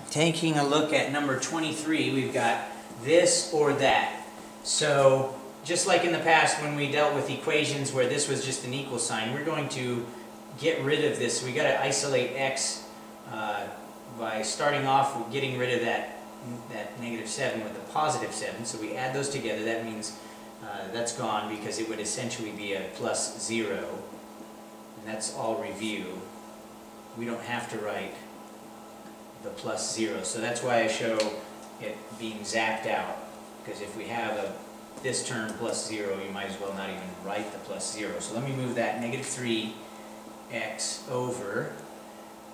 taking a look at number 23, we've got this or that. So just like in the past when we dealt with equations where this was just an equal sign, we're going to get rid of this. We got to isolate x by starting off with getting rid of that -7 with a +7. So we add those together. That means that's gone because it would essentially be a +0. And that's all review. We don't have to write the +0. So that's why I show it being zapped out. Because if we have this term +0, you might as well not even write the +0. So let me move that -3x over.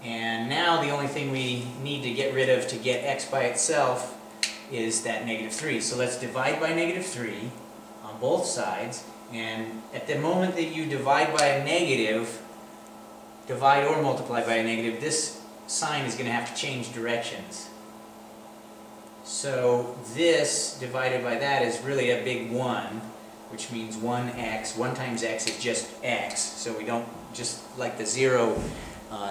And now the only thing we need to get rid of to get x by itself is that -3. So let's divide by -3 on both sides. And at the moment that you divide by a negative, divide or multiply by a negative, this sign is going to have to change directions. So this divided by that is really a big 1, which means 1x. 1 times x is just x. So we don't, just like the 0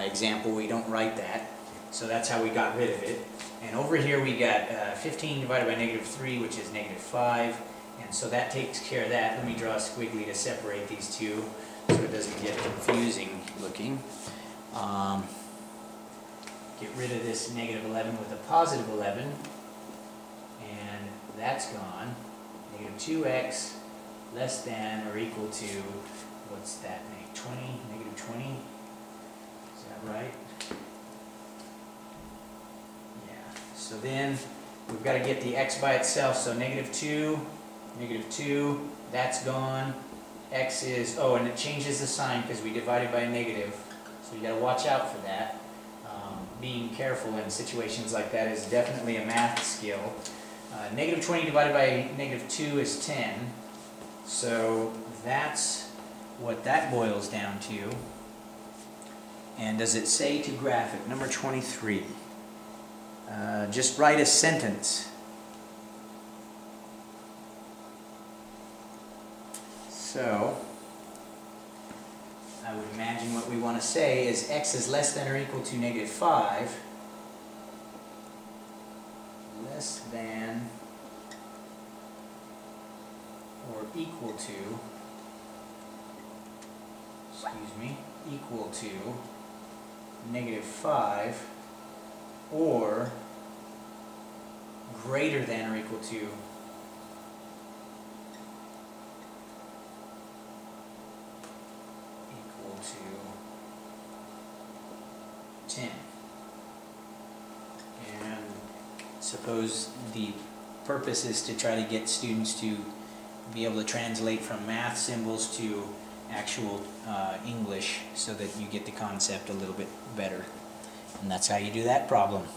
example, we don't write that. So that's how we got rid of it. And over here we got 15 divided by -3, which is -5. And so that takes care of that. Let me draw a squiggly to separate these two so it doesn't get confusing looking. Get rid of this -11 with a +11. And that's gone. -2x less than or equal to, what's that, 20? -20? Is that right? Yeah. So then we've got to get the x by itself. So -2, -2, that's gone. X is, oh, and it changes the sign because we divided by a negative. So you got to watch out for that. Being careful in situations like that is definitely a math skill. -20 divided by -2 is 10. So that's what that boils down to. And does it say to graphic? Number 23. Just write a sentence. So I would imagine what we want to say is x is less than or equal to -5. Less than or equal to, equal to -5 or greater than or equal to to 10. And suppose the purpose is to try to get students to be able to translate from math symbols to actual English so that you get the concept a little bit better. And that's how you do that problem.